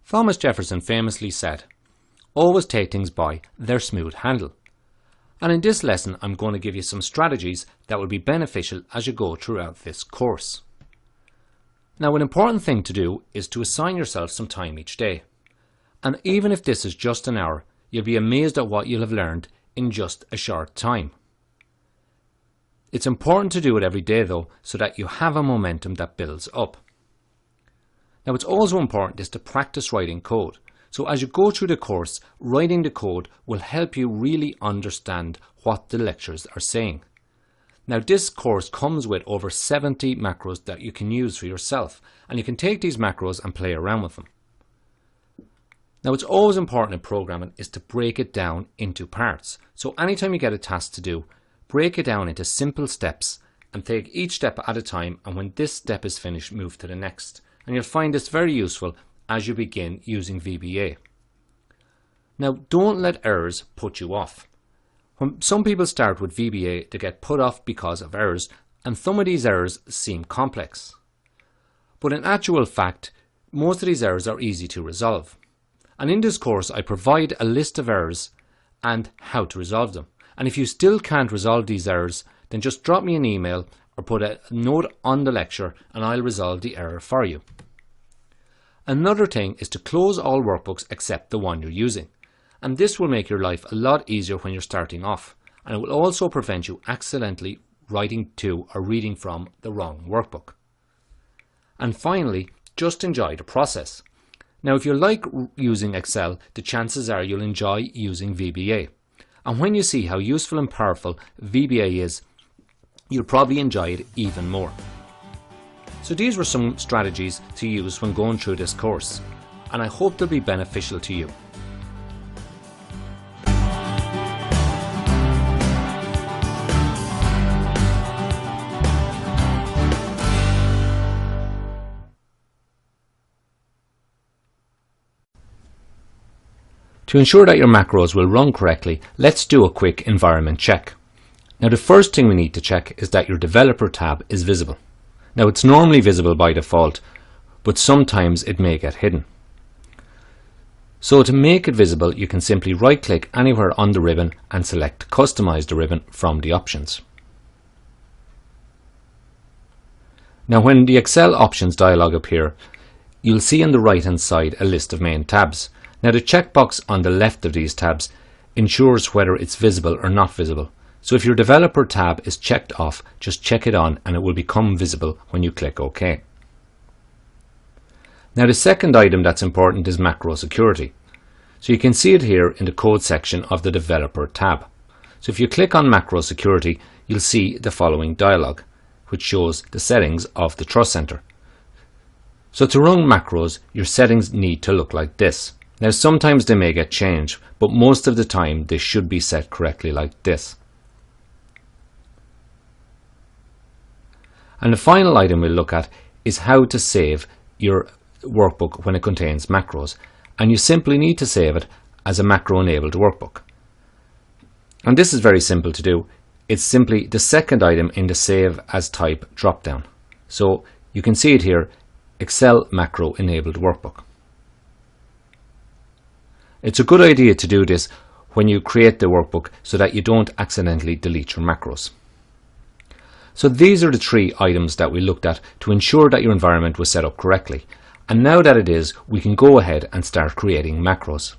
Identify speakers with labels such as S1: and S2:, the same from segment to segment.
S1: Thomas Jefferson famously said, "Always take things by their smooth handle." And in this lesson I'm going to give you some strategies that will be beneficial as you go throughout this course. Now, an important thing to do is to assign yourself some time each day. And even if this is just an hour, you'll be amazed at what you'll have learned in just a short time. It's important to do it every day though, so that you have a momentum that builds up. Now, it's also important is to practice writing code. So as you go through the course, writing the code will help you really understand what the lecturers are saying. Now, this course comes with over 70 macros that you can use for yourself, and you can take these macros and play around with them. Now, it's always important in programming is to break it down into parts. So anytime you get a task to do, break it down into simple steps and take each step at a time, and when this step is finished, move to the next. And you'll find this very useful as you begin using VBA. Now, don't let errors put you off. When some people start with VBA, they get put off because of errors, and some of these errors seem complex. But in actual fact, most of these errors are easy to resolve. And in this course, I provide a list of errors and how to resolve them. And if you still can't resolve these errors, then just drop me an email or put a note on the lecture and I'll resolve the error for you. Another thing is to close all workbooks except the one you're using. And this will make your life a lot easier when you're starting off. And it will also prevent you accidentally writing to or reading from the wrong workbook. And finally, just enjoy the process. Now, if you like using Excel, the chances are you'll enjoy using VBA. And when you see how useful and powerful VBA is, you'll probably enjoy it even more. So these were some strategies to use when going through this course, and I hope they'll be beneficial to you. To ensure that your macros will run correctly, let's do a quick environment check. Now, the first thing we need to check is that your developer tab is visible. Now, it's normally visible by default, but sometimes it may get hidden. So to make it visible, you can simply right click anywhere on the ribbon and select Customize the ribbon from the options. Now, when the Excel options dialog appear, you'll see on the right hand side a list of main tabs. Now, the checkbox on the left of these tabs ensures whether it's visible or not visible. So if your developer tab is checked off, just check it on and it will become visible when you click OK. Now, the second item that's important is macro security. So you can see it here in the code section of the developer tab. So if you click on macro security, you'll see the following dialog, which shows the settings of the trust center. So to run macros, your settings need to look like this. Now, sometimes they may get changed, but most of the time they should be set correctly like this. And the final item we'll look at is how to save your workbook when it contains macros. And you simply need to save it as a macro enabled workbook. And this is very simple to do. It's simply the second item in the Save as Type drop-down. So you can see it here, Excel macro enabled workbook. It's a good idea to do this when you create the workbook so that you don't accidentally delete your macros. So these are the three items that we looked at to ensure that your environment was set up correctly. And now that it is, we can go ahead and start creating macros.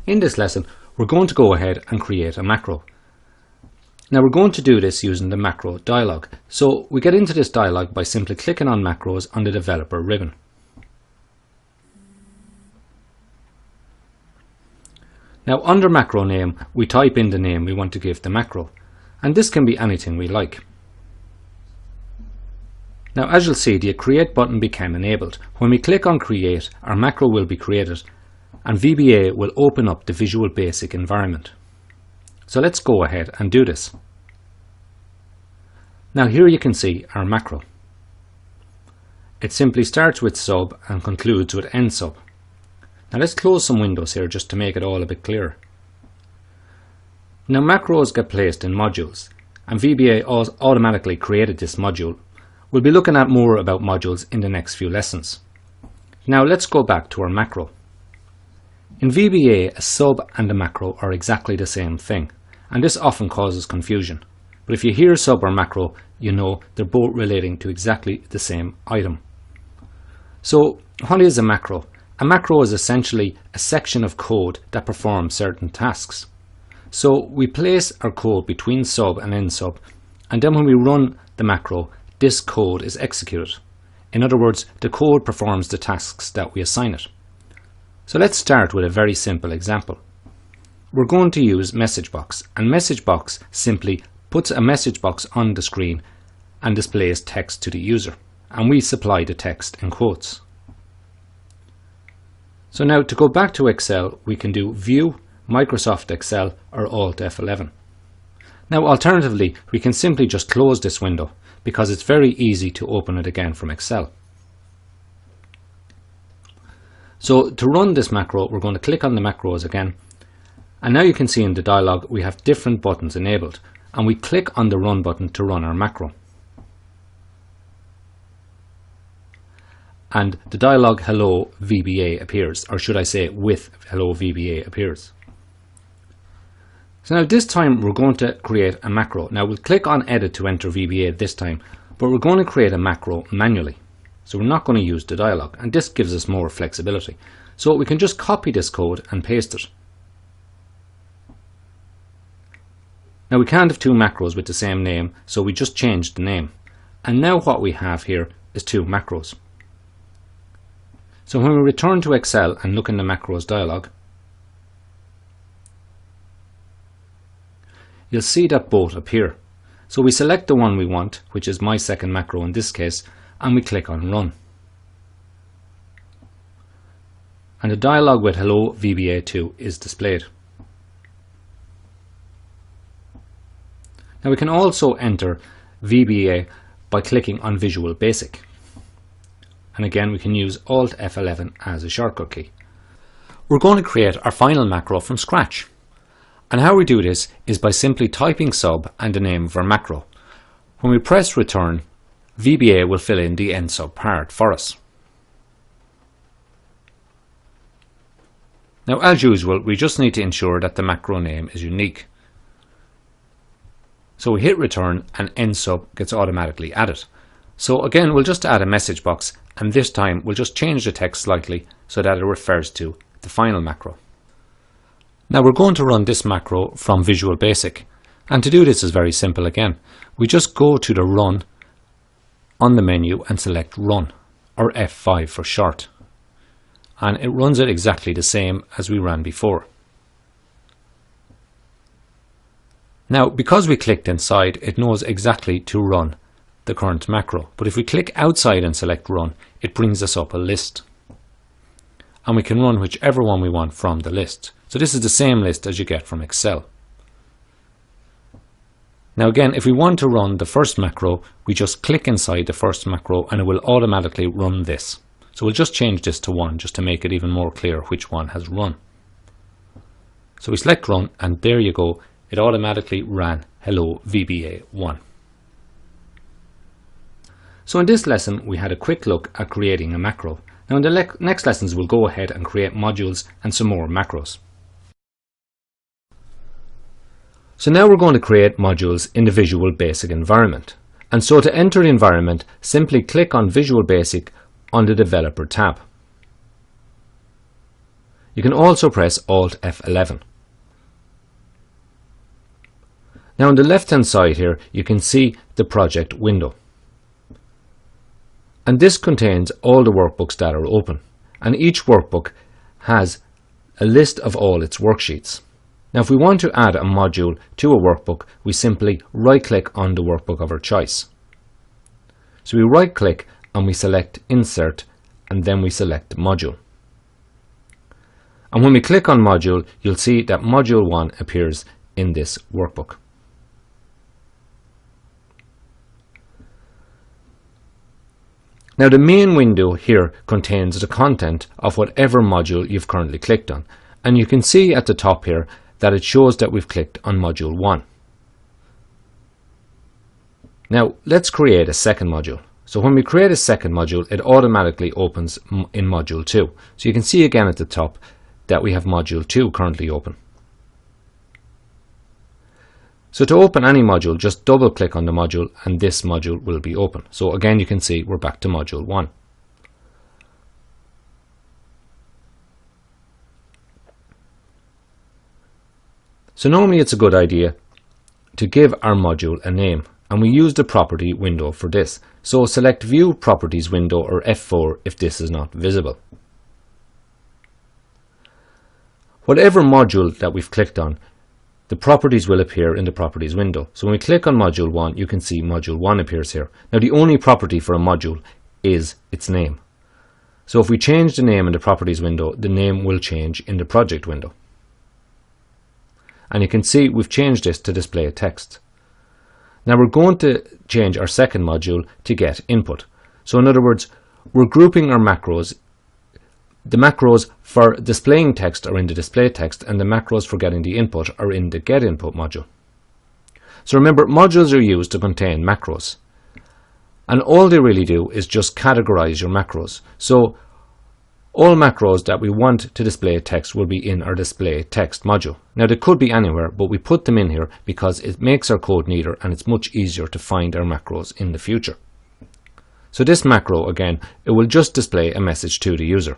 S1: In this lesson, we're going to go ahead and create a macro. Now, we're going to do this using the macro dialog. So we get into this dialog by simply clicking on macros on the developer ribbon. Now, under macro name, we type in the name we want to give the macro, and this can be anything we like. Now, as you'll see, the create button became enabled. When we click on create, our macro will be created and VBA will open up the Visual Basic environment. So let's go ahead and do this. Now, here you can see our macro. It simply starts with sub and concludes with end sub. Now let's close some windows here just to make it all a bit clearer. Now macros get placed in modules, and VBA automatically created this module. We'll be looking at more about modules in the next few lessons. Now let's go back to our macro. In VBA, a sub and a macro are exactly the same thing, and this often causes confusion. But if you hear sub or macro, you know they're both relating to exactly the same item. So what is a macro? A macro is essentially a section of code that performs certain tasks. So we place our code between sub and end sub, and then when we run the macro, this code is executed. In other words, the code performs the tasks that we assign it. So let's start with a very simple example. We're going to use MessageBox, and MessageBox simply puts a message box on the screen and displays text to the user, and we supply the text in quotes. So now to go back to Excel, we can do View, Microsoft Excel or Alt F11. Now alternatively, we can simply just close this window because it's very easy to open it again from Excel. So to run this macro, we're going to click on the macros again, and now you can see in the dialog we have different buttons enabled, and we click on the Run button to run our macro. And the dialog Hello VBA appears, or should I say with Hello VBA appears. So now this time we're going to create a macro. Now we'll click on Edit to enter VBA this time, but we're going to create a macro manually. So we're not going to use the dialog, and this gives us more flexibility. So we can just copy this code and paste it. Now we can't have two macros with the same name, so we just changed the name. And now what we have here is two macros. So when we return to Excel and look in the macros dialog, you'll see that both appear. So we select the one we want, which is my second macro in this case, and we click on Run. And the dialog with Hello VBA2 is displayed. Now we can also enter VBA by clicking on Visual Basic. And again we can use Alt F11 as a shortcut key. We're going to create our final macro from scratch. And how we do this is by simply typing sub and the name of our macro. When we press return, VBA will fill in the end sub part for us. Now as usual, we just need to ensure that the macro name is unique. So we hit return and end sub gets automatically added. So again, we'll just add a message box, and this time we'll just change the text slightly so that it refers to the final macro. Now we're going to run this macro from Visual Basic, and to do this is very simple again. We just go to the Run on the menu and select Run, or F5 for short, and it runs it exactly the same as we ran before. Now because we clicked inside, it knows exactly to run the current macro, but if we click outside and select Run, it brings us up a list, and we can run whichever one we want from the list. So this is the same list as you get from Excel. Now again, if we want to run the first macro, we just click inside the first macro and it will automatically run this. So we'll just change this to 1 just to make it even more clear which one has run. So we select Run, and there you go, it automatically ran Hello VBA 1. So in this lesson we had a quick look at creating a macro. Now in the next lessons we'll go ahead and create modules and some more macros. So now we're going to create modules in the Visual Basic environment. And so to enter the environment, simply click on Visual Basic on the Developer tab. You can also press Alt F11. Now on the left hand side here you can see the project window. And this contains all the workbooks that are open, and each workbook has a list of all its worksheets. Now if we want to add a module to a workbook, we simply right click on the workbook of our choice. So we right click and we select Insert, and then we select Module. And when we click on Module, you'll see that Module 1 appears in this workbook. Now the main window here contains the content of whatever module you've currently clicked on, and you can see at the top here that it shows that we've clicked on module 1. Now let's create a second module. So when we create a second module, it automatically opens in module 2. So you can see again at the top that we have module 2 currently open. So to open any module, just double click on the module and this module will be open. So again, you can see we're back to module 1. So normally it's a good idea to give our module a name, and we use the property window for this. So select View Properties window or F4 if this is not visible. Whatever module that we've clicked on, the properties will appear in the properties window. So when we click on module 1, you can see module 1 appears here. Now the only property for a module is its name. So if we change the name in the properties window, the name will change in the project window. And you can see we've changed this to display text. Now we're going to change our second module to get input. So in other words, we're grouping our macros. The macros for displaying text are in the display text, and the macros for getting the input are in the get input module. So remember, modules are used to contain macros, and all they really do is just categorize your macros. So all macros that we want to display text will be in our display text module. Now they could be anywhere, but we put them in here because it makes our code neater and it's much easier to find our macros in the future. So this macro, again, it will just display a message to the user.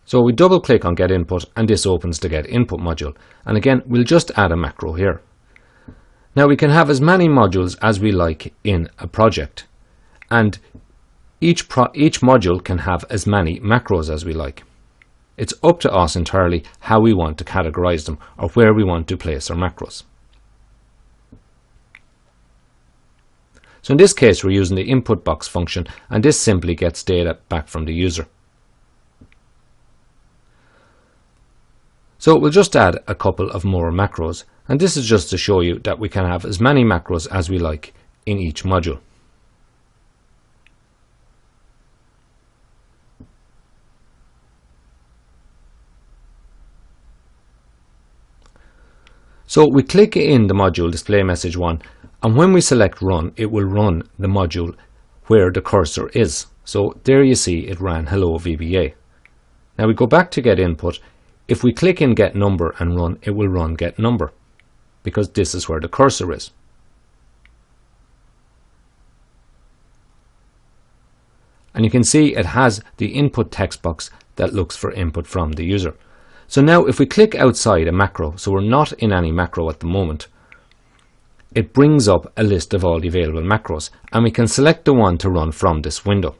S1: So we double click on get input and this opens the get input module, and again we'll just add a macro here. Now we can have as many modules as we like in a project, and each module can have as many macros as we like. It's up to us entirely how we want to categorize them or where we want to place our macros. So in this case we're using the input box function, and this simply gets data back from the user. So we'll just add a couple of more macros, and this is just to show you that we can have as many macros as we like in each module. So we click in the module display message 1, and when we select run, it will run the module where the cursor is. So there you see it ran hello VBA. Now we go back to get input. If we click in get number and run, it will run get number because this is where the cursor is. And you can see it has the input text box that looks for input from the user. So now if we click outside a macro, so we're not in any macro at the moment, it brings up a list of all the available macros, and we can select the one to run from this window.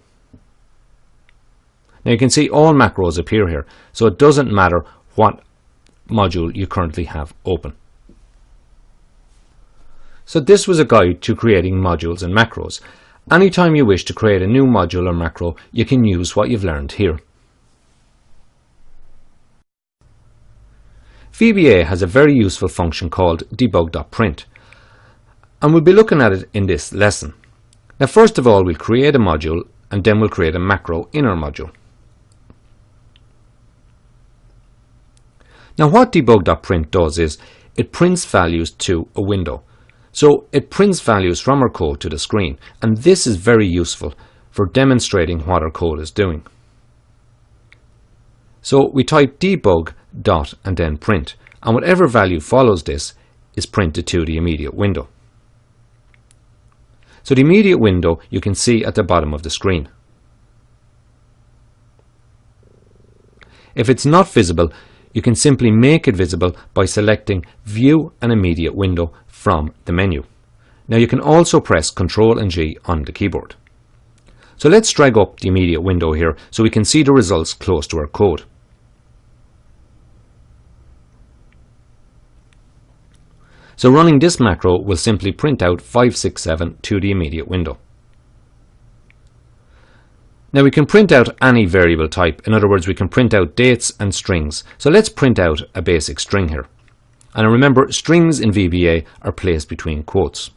S1: Now you can see all macros appear here, so it doesn't matter what module you currently have open. So this was a guide to creating modules and macros. Anytime you wish to create a new module or macro, you can use what you've learned here. VBA has a very useful function called debug.print, and we'll be looking at it in this lesson. Now first of all, we'll create a module and then we'll create a macro in our module. Now what debug.print does is it prints values to a window. So it prints values from our code to the screen, and this is very useful for demonstrating what our code is doing. So we type debug dot and then print, and whatever value follows this is printed to the immediate window. So the immediate window you can see at the bottom of the screen. If it's not visible, you can simply make it visible by selecting View an Immediate Window from the menu. Now you can also press Ctrl and G on the keyboard. So let's drag up the immediate window here so we can see the results close to our code. So running this macro will simply print out 567 to the immediate window. Now we can print out any variable type. In other words, we can print out dates and strings. So let's print out a basic string here. And remember, strings in VBA are placed between quotes.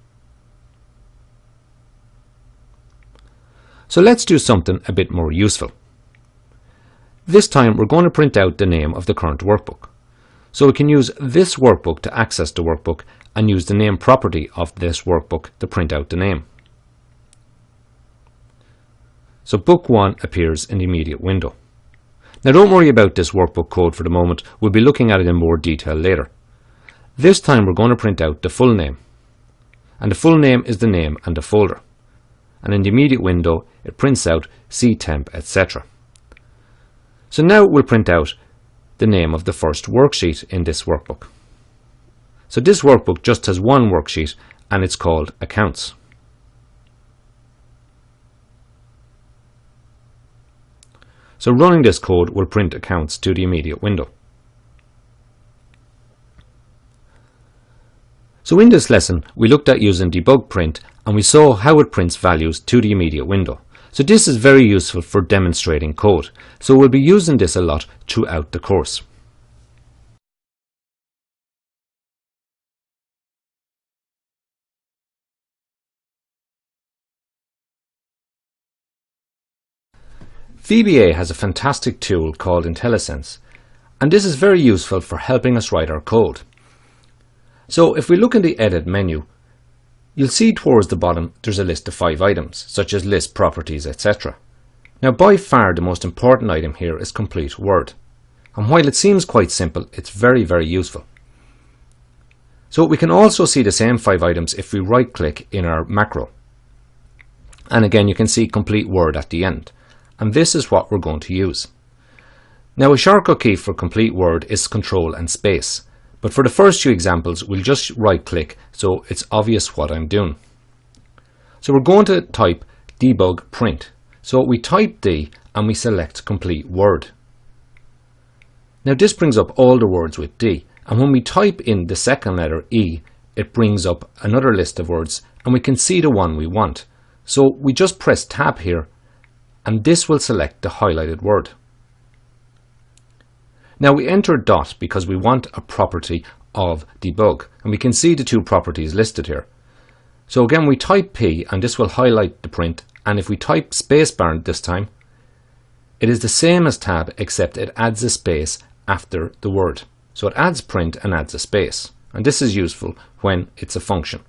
S1: So let's do something a bit more useful. This time we're going to print out the name of the current workbook. So we can use this workbook to access the workbook and use the name property of this workbook to print out the name. So book 1 appears in the immediate window. Now don't worry about this workbook code for the moment, we'll be looking at it in more detail later. This time we're going to print out the full name. And the full name is the name and the folder. And in the immediate window it prints out ctemp, etc. So now we'll print out the name of the first worksheet in this workbook. So this workbook just has one worksheet and it's called Accounts. So running this code will print Accounts to the immediate window. So in this lesson we looked at using debug print and we saw how it prints values to the immediate window. So this is very useful for demonstrating code. So we'll be using this a lot throughout the course. VBA has a fantastic tool called IntelliSense, and this is very useful for helping us write our code. So if we look in the Edit menu, you'll see towards the bottom there's a list of 5 items, such as list, properties, etc. Now by far the most important item here is complete word, and while it seems quite simple, it's very, very useful. So we can also see the same 5 items if we right click in our macro. And again you can see complete word at the end. And this is what we're going to use. Now a shortcut key for complete word is Control and space, but for the first few examples we'll just right click so it's obvious what I'm doing. So we're going to type debug print. So we type D and we select complete word. Now this brings up all the words with D, and when we type in the second letter E it brings up another list of words and we can see the one we want. So we just press tab here and this will select the highlighted word. Now we enter dot because we want a property of debug, and we can see the 2 properties listed here. So again we type P and this will highlight the print, and if we type spacebar this time, it is the same as tab except it adds a space after the word. So it adds print and adds a space, and this is useful when it's a function.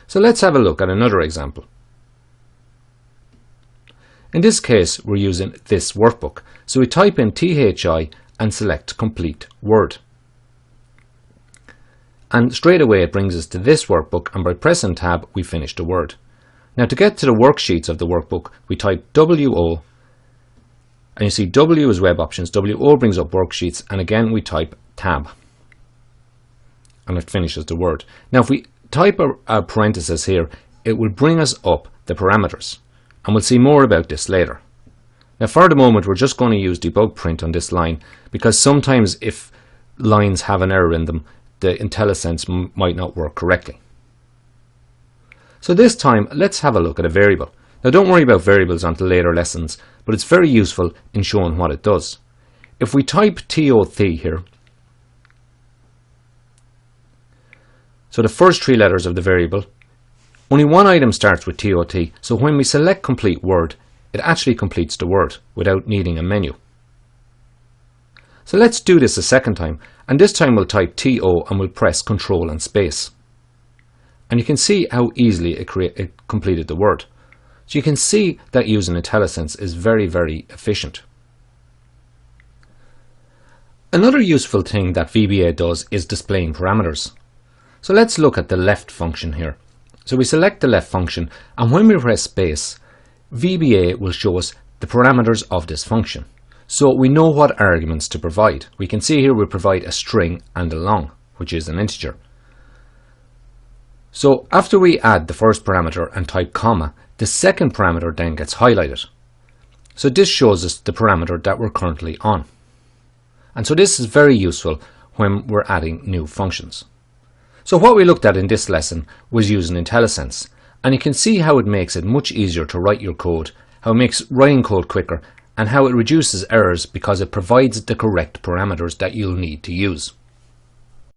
S1: So let's have a look at another example. In this case we're using this workbook. So we type in THI and select complete word. And straight away it brings us to this workbook, and by pressing tab we finish the word. Now to get to the worksheets of the workbook we type WO, and you see W is web options, WO brings up worksheets, and again we type tab and it finishes the word. Now if we type a parenthesis here, it will bring us up the parameters, and we'll see more about this later. Now for the moment we're just going to use debug print on this line because sometimes if lines have an error in them the IntelliSense might not work correctly. So this time let's have a look at a variable. Now don't worry about variables until later lessons, but it's very useful in showing what it does. If we type TOT here, so the first 3 letters of the variable, only one item starts with TOT, so when we select complete word, it actually completes the word without needing a menu. So let's do this a second time, and this time we'll type TO and we'll press Control and space. And you can see how easily it completed the word. So you can see that using IntelliSense is very, very efficient. Another useful thing that VBA does is displaying parameters. So let's look at the left function here. So we select the left function, and when we press space, VBA will show us the parameters of this function. So we know what arguments to provide. We can see here we provide a string and a long, which is an integer. So after we add the first parameter and type comma, the second parameter then gets highlighted. So this shows us the parameter that we're currently on. And so this is very useful when we're adding new functions. So what we looked at in this lesson was using IntelliSense, and you can see how it makes it much easier to write your code, how it makes writing code quicker, and how it reduces errors because it provides the correct parameters that you'll need to use.